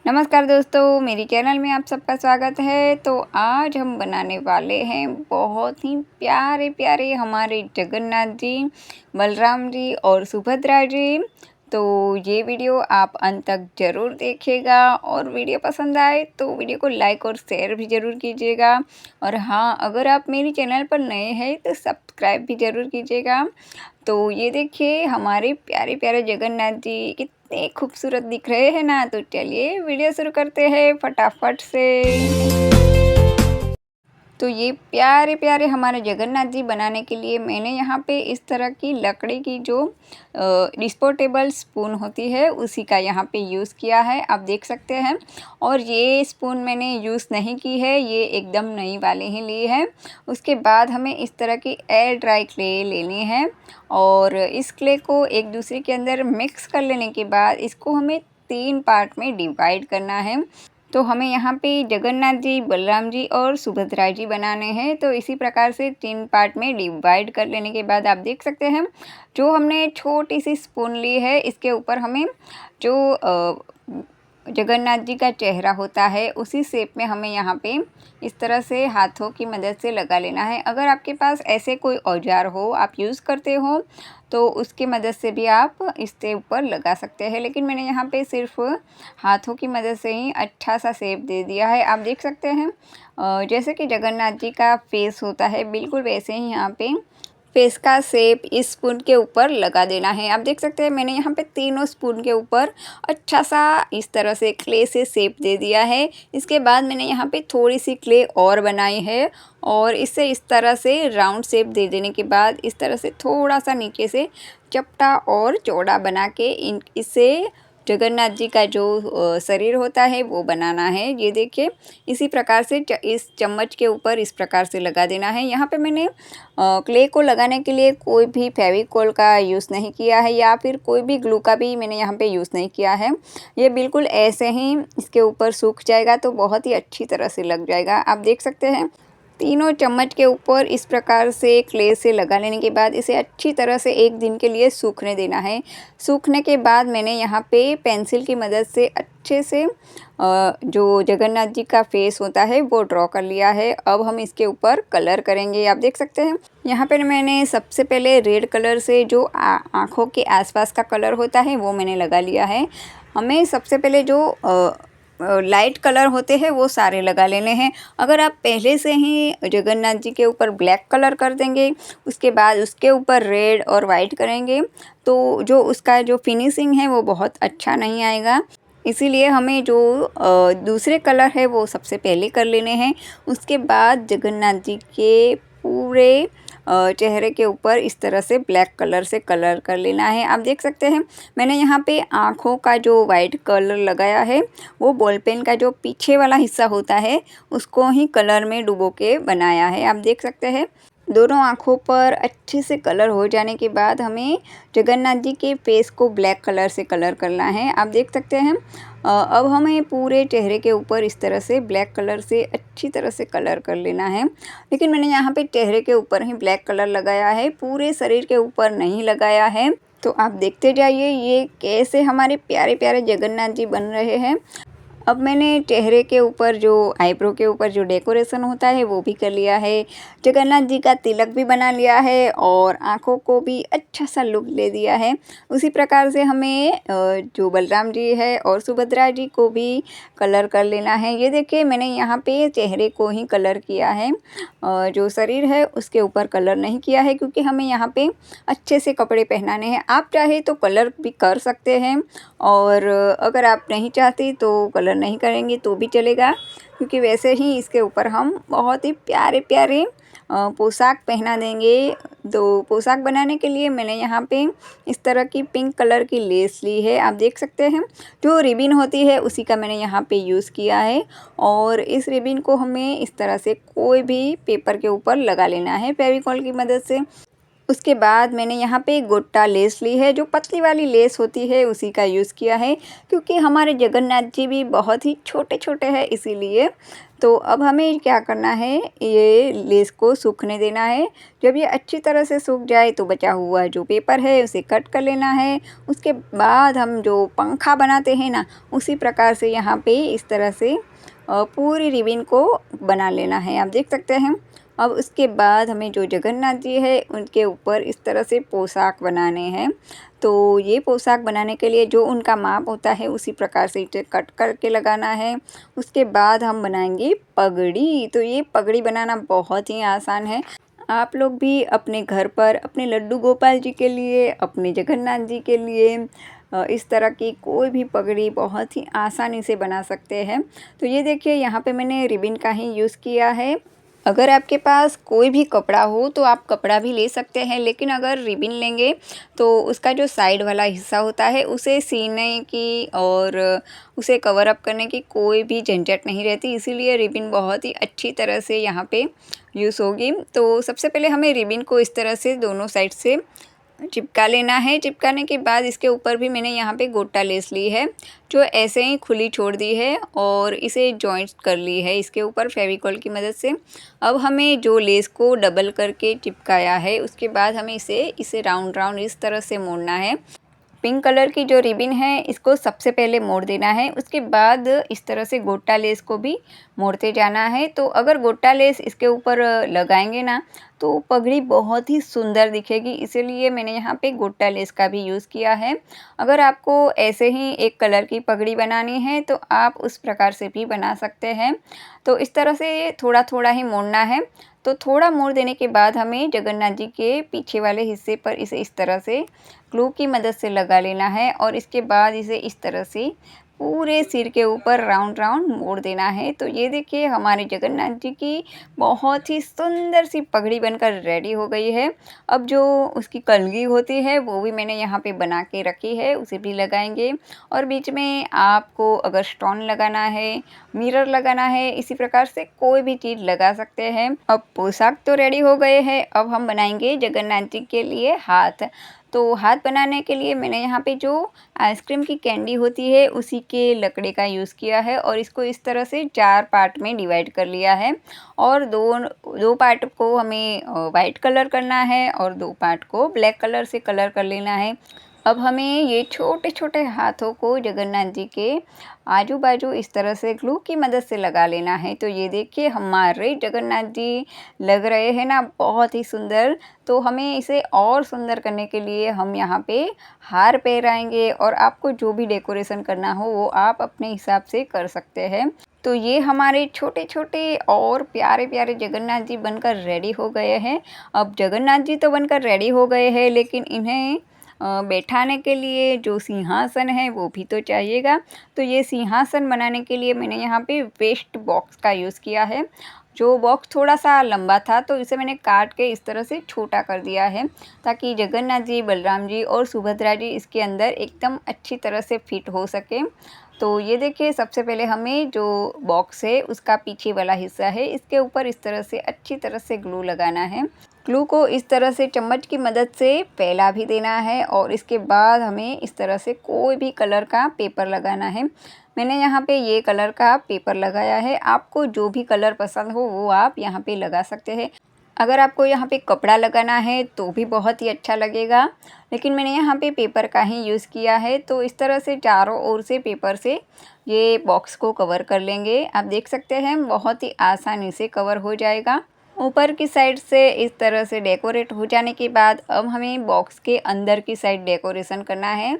नमस्कार दोस्तों, मेरी चैनल में आप सबका स्वागत है। तो आज हम बनाने वाले हैं बहुत ही प्यारे प्यारे हमारे जगन्नाथ जी, बलराम जी और सुभद्रा जी। तो ये वीडियो आप अंत तक ज़रूर देखिएगा और वीडियो पसंद आए तो वीडियो को लाइक और शेयर भी ज़रूर कीजिएगा। और हाँ, अगर आप मेरी चैनल पर नए हैं तो सब्सक्राइब भी ज़रूर कीजिएगा। तो ये देखिए हमारे प्यारे प्यारे जगन्नाथ जी कितने खूबसूरत दिख रहे हैं ना। तो चलिए वीडियो शुरू करते हैं फटाफट से। तो ये प्यारे प्यारे हमारे जगन्नाथ जी बनाने के लिए मैंने यहाँ पे इस तरह की लकड़ी की जो डिस्पोजेबल स्पून होती है उसी का यहाँ पे यूज़ किया है, आप देख सकते हैं। और ये स्पून मैंने यूज़ नहीं की है, ये एकदम नई वाली ही ली है। उसके बाद हमें इस तरह की एयर ड्राई क्ले लेनी है और इस क्ले को एक दूसरे के अंदर मिक्स कर लेने के बाद इसको हमें 3 पार्ट में डिवाइड करना है। तो हमें यहाँ पे जगन्नाथ जी, बलराम जी और सुभद्रा जी बनाने हैं। तो इसी प्रकार से 3 पार्ट में डिवाइड कर लेने के बाद आप देख सकते हैं जो हमने छोटी सी स्पून ली है इसके ऊपर हमें जो जगन्नाथ जी का चेहरा होता है उसी शेप में हमें यहाँ पे इस तरह से हाथों की मदद से लगा लेना है। अगर आपके पास ऐसे कोई औजार हो, आप यूज़ करते हो, तो उसकी मदद से भी आप इसके ऊपर लगा सकते हैं। लेकिन मैंने यहाँ पे सिर्फ हाथों की मदद से ही अच्छा सा शेप दे दिया है, आप देख सकते हैं। जैसे कि जगन्नाथ जी का फेस होता है बिल्कुल वैसे ही यहाँ पे फेस का शेप इस स्पून के ऊपर लगा देना है। आप देख सकते हैं मैंने यहाँ पे तीनों स्पून के ऊपर अच्छा सा इस तरह से क्ले से शेप दे दिया है। इसके बाद मैंने यहाँ पे थोड़ी सी क्ले और बनाई है और इससे इस तरह से राउंड शेप दे देने के बाद इस तरह से थोड़ा सा नीचे से चपटा और चौड़ा बना के इससे जगन्नाथ जी का जो शरीर होता है वो बनाना है। ये देखिए इसी प्रकार से इस चम्मच के ऊपर इस प्रकार से लगा देना है। यहाँ पे मैंने क्ले को लगाने के लिए कोई भी फेविकोल का यूज़ नहीं किया है या फिर कोई भी ग्लू का भी मैंने यहाँ पे यूज़ नहीं किया है। ये बिल्कुल ऐसे ही इसके ऊपर सूख जाएगा तो बहुत ही अच्छी तरह से लग जाएगा, आप देख सकते हैं। तीनों चम्मच के ऊपर इस प्रकार से क्ले से लगा लेने के बाद इसे अच्छी तरह से 1 दिन के लिए सूखने देना है। सूखने के बाद मैंने यहाँ पे पेंसिल की मदद से अच्छे से जो जगन्नाथ जी का फेस होता है वो ड्रॉ कर लिया है। अब हम इसके ऊपर कलर करेंगे, आप देख सकते हैं। यहाँ पर मैंने सबसे पहले रेड कलर से जो आँखों के आसपास का कलर होता है वो मैंने लगा लिया है। हमें सबसे पहले जो लाइट कलर होते हैं वो सारे लगा लेने हैं। अगर आप पहले से ही जगन्नाथ जी के ऊपर ब्लैक कलर कर देंगे, उसके बाद उसके ऊपर रेड और वाइट करेंगे तो जो उसका जो फिनिशिंग है वो बहुत अच्छा नहीं आएगा। इसीलिए हमें जो दूसरे कलर है वो सबसे पहले कर लेने हैं। उसके बाद जगन्नाथ जी के पूरे चेहरे के ऊपर इस तरह से ब्लैक कलर से कलर कर लेना है। आप देख सकते हैं मैंने यहाँ पे आँखों का जो वाइट कलर लगाया है वो बॉल पेन का जो पीछे वाला हिस्सा होता है उसको ही कलर में डुबो के बनाया है, आप देख सकते हैं। दोनों आँखों पर अच्छे से कलर हो जाने के बाद हमें जगन्नाथ जी के फेस को ब्लैक कलर से कलर करना है, आप देख सकते हैं। अब हमें पूरे चेहरे के ऊपर इस तरह से ब्लैक कलर से अच्छी तरह से कलर कर लेना है। लेकिन मैंने यहाँ पे चेहरे के ऊपर ही ब्लैक कलर लगाया है, पूरे शरीर के ऊपर नहीं लगाया है। तो आप देखते जाइए ये कैसे हमारे प्यारे प्यारे जगन्नाथ जी बन रहे हैं। अब मैंने चेहरे के ऊपर जो आईब्रो के ऊपर जो डेकोरेशन होता है वो भी कर लिया है। जगन्नाथ जी का तिलक भी बना लिया है और आँखों को भी अच्छा सा लुक दे दिया है। उसी प्रकार से हमें जो बलराम जी है और सुभद्रा जी को भी कलर कर लेना है। ये देखिए मैंने यहाँ पे चेहरे को ही कलर किया है, जो शरीर है उसके ऊपर कलर नहीं किया है क्योंकि हमें यहाँ पे अच्छे से कपड़े पहनाने हैं। आप चाहे तो कलर भी कर सकते हैं और अगर आप नहीं चाहते तो कलर नहीं करेंगे तो भी चलेगा, क्योंकि वैसे ही इसके ऊपर हम बहुत ही प्यारे प्यारे पोशाक पहना देंगे। तो पोशाक बनाने के लिए मैंने यहाँ पे इस तरह की पिंक कलर की लेस ली है, आप देख सकते हैं। जो रिबिन होती है उसी का मैंने यहाँ पे यूज़ किया है और इस रिबिन को हमें इस तरह से कोई भी पेपर के ऊपर लगा लेना है फेविकॉल की मदद से। उसके बाद मैंने यहाँ पे गोटा लेस ली है, जो पतली वाली लेस होती है उसी का यूज़ किया है, क्योंकि हमारे जगन्नाथ जी भी बहुत ही छोटे छोटे हैं इसीलिए। तो अब हमें क्या करना है, ये लेस को सूखने देना है। जब ये अच्छी तरह से सूख जाए तो बचा हुआ जो पेपर है उसे कट कर लेना है। उसके बाद हम जो पंखा बनाते हैं ना, उसी प्रकार से यहाँ पे इस तरह से पूरी रिबन को बना लेना है, आप देख सकते हैं। अब उसके बाद हमें जो जगन्नाथ जी है उनके ऊपर इस तरह से पोशाक बनाने हैं। तो ये पोशाक बनाने के लिए जो उनका माप होता है उसी प्रकार से इसे कट करके लगाना है। उसके बाद हम बनाएंगे पगड़ी। तो ये पगड़ी बनाना बहुत ही आसान है। आप लोग भी अपने घर पर अपने लड्डू गोपाल जी के लिए, अपने जगन्नाथ जी के लिए इस तरह की कोई भी पगड़ी बहुत ही आसानी से बना सकते हैं। तो ये देखिए, यहाँ पे मैंने रिबन का ही यूज़ किया है। अगर आपके पास कोई भी कपड़ा हो तो आप कपड़ा भी ले सकते हैं, लेकिन अगर रिबन लेंगे तो उसका जो साइड वाला हिस्सा होता है उसे सीने की और उसे कवर अप करने की कोई भी झंझट नहीं रहती, इसीलिए रिबन बहुत ही अच्छी तरह से यहाँ पे यूज़ होगी। तो सबसे पहले हमें रिबन को इस तरह से दोनों साइड से चिपका लेना है। चिपकाने के बाद इसके ऊपर भी मैंने यहाँ पे गोटा लेस ली है, जो ऐसे ही खुली छोड़ दी है और इसे जॉइंट कर ली है इसके ऊपर फेविकॉल की मदद से। अब हमें जो लेस को डबल करके चिपकाया है उसके बाद हमें इसे राउंड राउंड इस तरह से मोड़ना है। पिंक कलर की जो रिबन है इसको सबसे पहले मोड़ देना है, उसके बाद इस तरह से गोटा लेस को भी मोड़ते जाना है। तो अगर गोटा लेस इसके ऊपर लगाएंगे ना तो पगड़ी बहुत ही सुंदर दिखेगी, इसीलिए मैंने यहाँ पे गोटा लेस का भी यूज़ किया है। अगर आपको ऐसे ही एक कलर की पगड़ी बनानी है तो आप उस प्रकार से भी बना सकते हैं। तो इस तरह से थोड़ा थोड़ा ही मोड़ना है। तो थोड़ा मोड़ देने के बाद हमें जगन्नाथ जी के पीछे वाले हिस्से पर इसे इस तरह से ग्लू की मदद से लगा लेना है और इसके बाद इसे इस तरह से पूरे सिर के ऊपर राउंड राउंड मोड़ देना है। तो ये देखिए, हमारे जगन्नाथ जी की बहुत ही सुंदर सी पगड़ी बनकर रेडी हो गई है। अब जो उसकी कलगी होती है वो भी मैंने यहाँ पे बना के रखी है, उसे भी लगाएंगे। और बीच में आपको अगर स्टोन लगाना है, मिरर लगाना है, इसी प्रकार से कोई भी चीज़ लगा सकते हैं। अब पोशाक तो रेडी हो गए हैं, अब हम बनाएंगे जगन्नाथ जी के लिए हाथ। तो हाथ बनाने के लिए मैंने यहाँ पे जो आइसक्रीम की कैंडी होती है उसी के लकड़ी का यूज़ किया है और इसको इस तरह से 4 पार्ट में डिवाइड कर लिया है। और दो पार्ट को हमें वाइट कलर करना है और 2 पार्ट को ब्लैक कलर से कलर कर लेना है। अब हमें ये छोटे छोटे हाथों को जगन्नाथ जी के आजू बाजू इस तरह से ग्लू की मदद से लगा लेना है। तो ये देखिए, हमारे जगन्नाथ जी लग रहे हैं ना बहुत ही सुंदर। तो हमें इसे और सुंदर करने के लिए हम यहाँ पे हार पहनाएंगे और आपको जो भी डेकोरेशन करना हो वो आप अपने हिसाब से कर सकते हैं। तो ये हमारे छोटे छोटे और प्यारे प्यारे जगन्नाथ जी बनकर रेडी हो गए हैं। अब जगन्नाथ जी तो बनकर रेडी हो गए हैं, लेकिन इन्हें बैठाने के लिए जो सिंहासन है वो भी तो चाहिएगा। तो ये सिंहासन बनाने के लिए मैंने यहाँ पे वेस्ट बॉक्स का यूज़ किया है। जो बॉक्स थोड़ा सा लंबा था तो इसे मैंने काट के इस तरह से छोटा कर दिया है, ताकि जगन्नाथ जी, बलराम जी और सुभद्रा जी इसके अंदर एकदम अच्छी तरह से फिट हो सके। तो ये देखिए, सबसे पहले हमें जो बॉक्स है उसका पीछे वाला हिस्सा है इसके ऊपर इस तरह से अच्छी तरह से ग्लू लगाना है। ग्लू को इस तरह से चम्मच की मदद से फैला भी देना है और इसके बाद हमें इस तरह से कोई भी कलर का पेपर लगाना है। मैंने यहाँ पे ये कलर का पेपर लगाया है, आपको जो भी कलर पसंद हो वो आप यहाँ पे लगा सकते हैं। अगर आपको यहाँ पे कपड़ा लगाना है तो भी बहुत ही अच्छा लगेगा, लेकिन मैंने यहाँ पे पेपर का ही यूज़ किया है। तो इस तरह से चारों ओर से पेपर से ये बॉक्स को कवर कर लेंगे। आप देख सकते हैं बहुत ही आसानी से कवर हो जाएगा। ऊपर की साइड से इस तरह से डेकोरेट हो जाने के बाद अब हमें बॉक्स के अंदर की साइड डेकोरेशन करना है।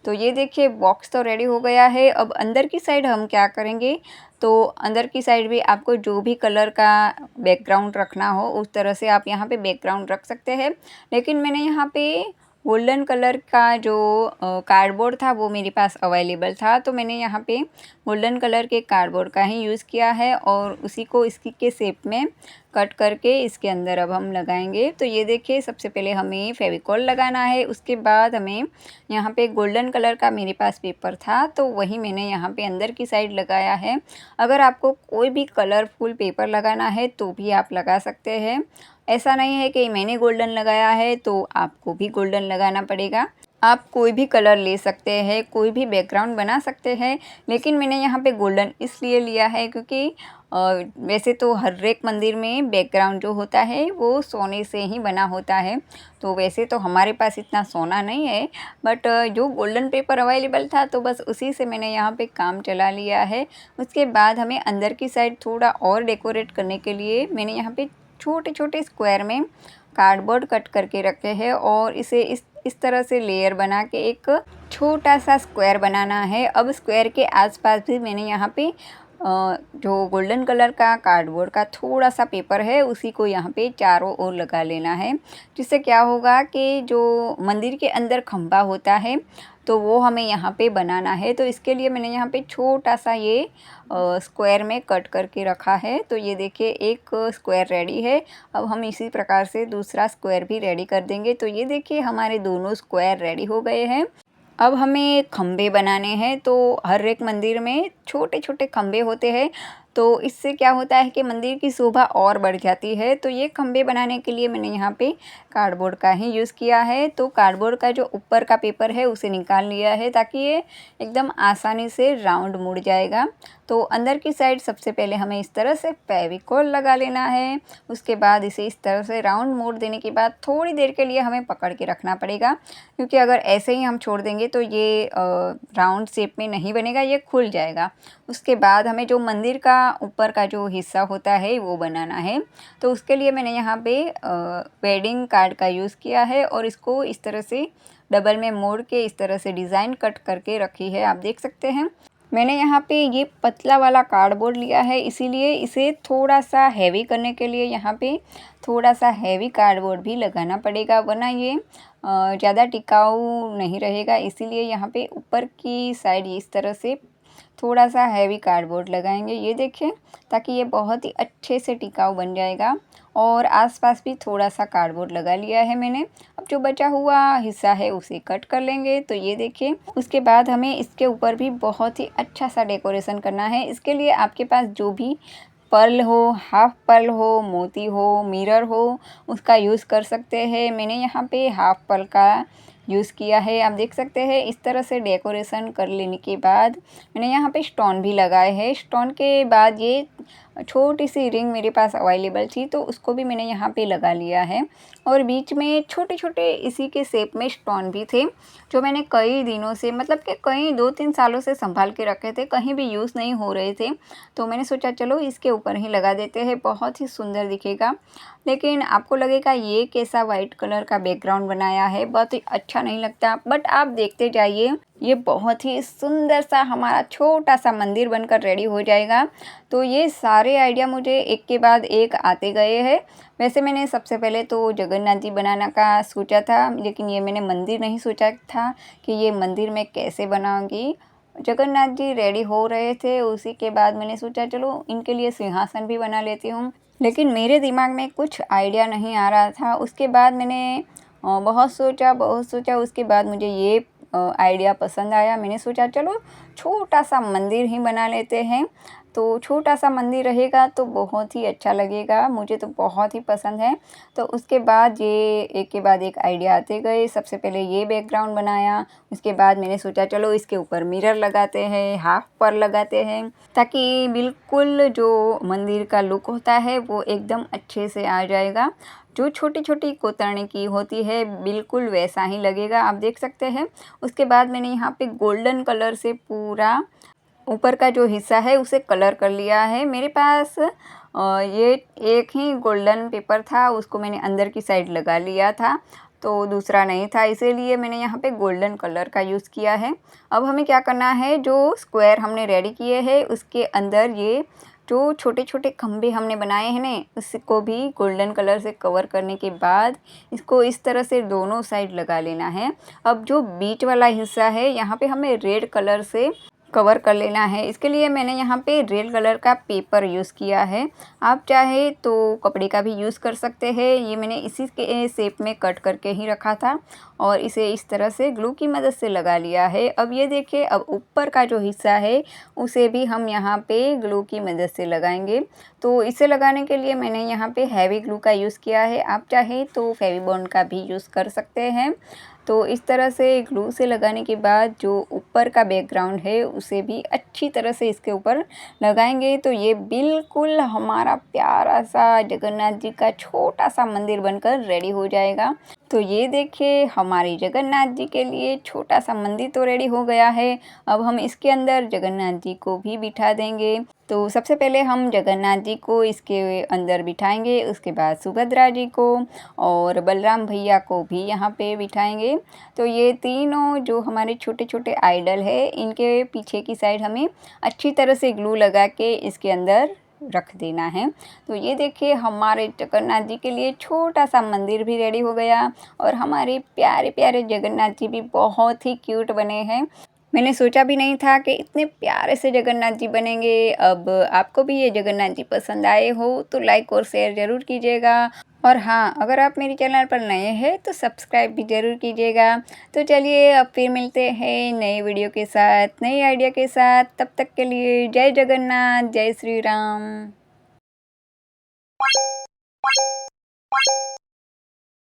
तो ये देखिए, बॉक्स तो रेडी हो गया है। अब अंदर की साइड हम क्या करेंगे, तो अंदर की साइड भी आपको जो भी कलर का बैकग्राउंड रखना हो उस तरह से आप यहाँ पे बैकग्राउंड रख सकते हैं। लेकिन मैंने यहाँ पे गोल्डन कलर का जो कार्डबोर्ड था वो मेरे पास अवेलेबल था, तो मैंने यहाँ पे गोल्डन कलर के कार्डबोर्ड का ही यूज़ किया है और उसी को इसकी के शेप में कट करके इसके अंदर अब हम लगाएंगे। तो ये देखिए, सबसे पहले हमें फेविकॉल लगाना है, उसके बाद हमें यहाँ पे गोल्डन कलर का मेरे पास पेपर था तो वही मैंने यहाँ पे अंदर की साइड लगाया है। अगर आपको कोई भी कलरफुल पेपर लगाना है तो भी आप लगा सकते हैं। ऐसा नहीं है कि मैंने गोल्डन लगाया है तो आपको भी गोल्डन लगाना पड़ेगा। आप कोई भी कलर ले सकते हैं, कोई भी बैकग्राउंड बना सकते हैं, लेकिन मैंने यहाँ पे गोल्डन इसलिए लिया है क्योंकि वैसे तो हर एक मंदिर में बैकग्राउंड जो होता है वो सोने से ही बना होता है। तो वैसे तो हमारे पास इतना सोना नहीं है, बट जो गोल्डन पेपर अवेलेबल था तो बस उसी से मैंने यहाँ पे काम चला लिया है। उसके बाद हमें अंदर की साइड थोड़ा और डेकोरेट करने के लिए मैंने यहाँ पे छोटे छोटे स्क्वायर में कार्डबोर्ड कट करके रखे हैं और इसे इस तरह से लेयर बना के एक छोटा सा स्क्वायर बनाना है। अब स्क्वायर के आसपास भी मैंने यहाँ पे जो गोल्डन कलर का कार्डबोर्ड का थोड़ा सा पेपर है उसी को यहाँ पे चारों ओर लगा लेना है, जिससे क्या होगा कि जो मंदिर के अंदर खंभा होता है तो वो हमें यहाँ पे बनाना है। तो इसके लिए मैंने यहाँ पे छोटा सा ये स्क्वायर में कट करके रखा है। तो ये देखिए, एक स्क्वायर रेडी है। अब हम इसी प्रकार से दूसरा स्क्वायर भी रेडी कर देंगे। तो ये देखिए, हमारे दोनों स्क्वायर रेडी हो गए हैं। अब हमें खंबे बनाने हैं। तो हर एक मंदिर में छोटे छोटे खंबे होते हैं, तो इससे क्या होता है कि मंदिर की शोभा और बढ़ जाती है। तो ये खंबे बनाने के लिए मैंने यहाँ पे कार्डबोर्ड का ही यूज़ किया है। तो कार्डबोर्ड का जो ऊपर का पेपर है उसे निकाल लिया है ताकि ये एकदम आसानी से राउंड मुड़ जाएगा। तो अंदर की साइड सबसे पहले हमें इस तरह से फेविकोल लगा लेना है। उसके बाद इसे इस तरह से राउंड मोड़ देने के बाद थोड़ी देर के लिए हमें पकड़ के रखना पड़ेगा, क्योंकि अगर ऐसे ही हम छोड़ देंगे तो ये राउंड शेप में नहीं बनेगा, ये खुल जाएगा। उसके बाद हमें जो मंदिर का ऊपर का जो हिस्सा होता है वो बनाना है। तो उसके लिए मैंने यहाँ पे वेडिंग कार्ड का यूज़ किया है और इसको इस तरह से डबल में मोड़ के इस तरह से डिज़ाइन कट करके रखी है, आप देख सकते हैं। मैंने यहाँ पे ये पतला वाला कार्डबोर्ड लिया है, इसीलिए इसे थोड़ा सा हैवी करने के लिए यहाँ पे थोड़ा सा हैवी कार्डबोर्ड भी लगाना पड़ेगा, वरना ये ज़्यादा टिकाऊ नहीं रहेगा। इसीलिए यहाँ पे ऊपर की साइड इस तरह से थोड़ा सा हैवी कार्डबोर्ड लगाएंगे, ये देखिए, ताकि ये बहुत ही अच्छे से टिकाऊ बन जाएगा। और आसपास भी थोड़ा सा कार्डबोर्ड लगा लिया है मैंने। अब जो बचा हुआ हिस्सा है उसे कट कर लेंगे। तो ये देखिए, उसके बाद हमें इसके ऊपर भी बहुत ही अच्छा सा डेकोरेशन करना है। इसके लिए आपके पास जो भी पर्ल हो, हाफ पर्ल हो, मोती हो, मिरर हो, उसका यूज़ कर सकते हैं। मैंने यहाँ पे हाफ पर्ल का यूज़ किया है, आप देख सकते हैं। इस तरह से डेकोरेशन कर लेने के बाद मैंने यहाँ पे स्टोन भी लगाए हैं। स्टोन के बाद ये छोटी सी रिंग मेरे पास अवेलेबल थी तो उसको भी मैंने यहाँ पे लगा लिया है। और बीच में छोटे छोटे इसी के शेप में स्टोन भी थे, जो मैंने कई दिनों से, मतलब कि कई 2-3 सालों से संभाल के रखे थे, कहीं भी यूज़ नहीं हो रहे थे। तो मैंने सोचा चलो इसके ऊपर ही लगा देते हैं, बहुत ही सुंदर दिखेगा। लेकिन आपको लगेगा ये कैसा वाइट कलर का बैकग्राउंड बनाया है, बहुत ही अच्छा नहीं लगता, बट आप देखते जाइए, ये बहुत ही सुंदर सा हमारा छोटा सा मंदिर बनकर रेडी हो जाएगा। तो ये सारे आइडिया मुझे एक के बाद एक आते गए हैं। वैसे मैंने सबसे पहले तो जगन्नाथ जी बनाना का सोचा था, लेकिन ये मैंने मंदिर नहीं सोचा था कि ये मंदिर मैं कैसे बनाऊंगी। जगन्नाथ जी रेडी हो रहे थे, उसी के बाद मैंने सोचा चलो इनके लिए सिंहासन भी बना लेती हूँ, लेकिन मेरे दिमाग में कुछ आइडिया नहीं आ रहा था। उसके बाद मैंने बहुत सोचा, उसके बाद मुझे ये आइडिया पसंद आया। मैंने सोचा चलो छोटा सा मंदिर ही बना लेते हैं। तो छोटा सा मंदिर रहेगा तो बहुत ही अच्छा लगेगा, मुझे तो बहुत ही पसंद है। तो उसके बाद ये एक के बाद एक आइडिया आते गए। सबसे पहले ये बैकग्राउंड बनाया, उसके बाद मैंने सोचा चलो इसके ऊपर मिरर लगाते हैं, हाफ पर लगाते हैं, ताकि बिल्कुल जो मंदिर का लुक होता है वो एकदम अच्छे से आ जाएगा। जो छोटी छोटी कोतरनी की होती है बिल्कुल वैसा ही लगेगा, आप देख सकते हैं। उसके बाद मैंने यहाँ पे गोल्डन कलर से पूरा ऊपर का जो हिस्सा है उसे कलर कर लिया है। मेरे पास ये एक ही गोल्डन पेपर था, उसको मैंने अंदर की साइड लगा लिया था, तो दूसरा नहीं था, इसीलिए मैंने यहाँ पे गोल्डन कलर का यूज़ किया है। अब हमें क्या करना है, जो स्क्वायर हमने रेडी किए हैं उसके अंदर ये जो छोटे छोटे खंभे हमने बनाए हैं ना, उसको भी गोल्डन कलर से कवर करने के बाद इसको इस तरह से दोनों साइड लगा लेना है। अब जो बीच वाला हिस्सा है यहाँ पे हमें रेड कलर से कवर कर लेना है। इसके लिए मैंने यहाँ पे रेड कलर का पेपर यूज़ किया है। आप चाहे तो कपड़े का भी यूज़ कर सकते हैं। ये मैंने इसी के शेप में कट करके ही रखा था और इसे इस तरह से ग्लू की मदद से लगा लिया है। अब ये देखिए, अब ऊपर का जो हिस्सा है उसे भी हम यहाँ पे ग्लू की मदद से लगाएंगे। तो इसे लगाने के लिए मैंने यहाँ पे हैवी ग्लू का यूज़ किया है। आप चाहे तो फेविबॉन्ड का भी यूज़ कर सकते हैं। तो इस तरह से ग्लू से लगाने के बाद जो ऊपर का बैकग्राउंड है उसे भी अच्छी तरह से इसके ऊपर लगाएंगे तो ये बिल्कुल हमारा प्यारा सा जगन्नाथ जी का छोटा सा मंदिर बनकर रेडी हो जाएगा। तो ये देखिए, हमारी जगन्नाथ जी के लिए छोटा सा मंदिर तो रेडी हो गया है। अब हम इसके अंदर जगन्नाथ जी को भी बिठा देंगे। तो सबसे पहले हम जगन्नाथ जी को इसके अंदर बिठाएंगे, उसके बाद सुभद्रा जी को और बलराम भैया को भी यहाँ पे बिठाएंगे। तो ये तीनों जो हमारे छोटे छोटे आइडल है, इनके पीछे की साइड हमें अच्छी तरह से ग्लू लगा के इसके अंदर रख देना है। तो ये देखिए, हमारे जगन्नाथ जी के लिए छोटा सा मंदिर भी रेडी हो गया और हमारे प्यारे प्यारे जगन्नाथ जी भी बहुत ही क्यूट बने हैं। मैंने सोचा भी नहीं था कि इतने प्यारे से जगन्नाथ जी बनेंगे। अब आपको भी ये जगन्नाथ जी पसंद आए हो तो लाइक और शेयर ज़रूर कीजिएगा। और हाँ, अगर आप मेरे चैनल पर नए हैं तो सब्सक्राइब भी ज़रूर कीजिएगा। तो चलिए, अब फिर मिलते हैं नए वीडियो के साथ, नए आइडिया के साथ। तब तक के लिए जय जगन्नाथ, जय श्री राम।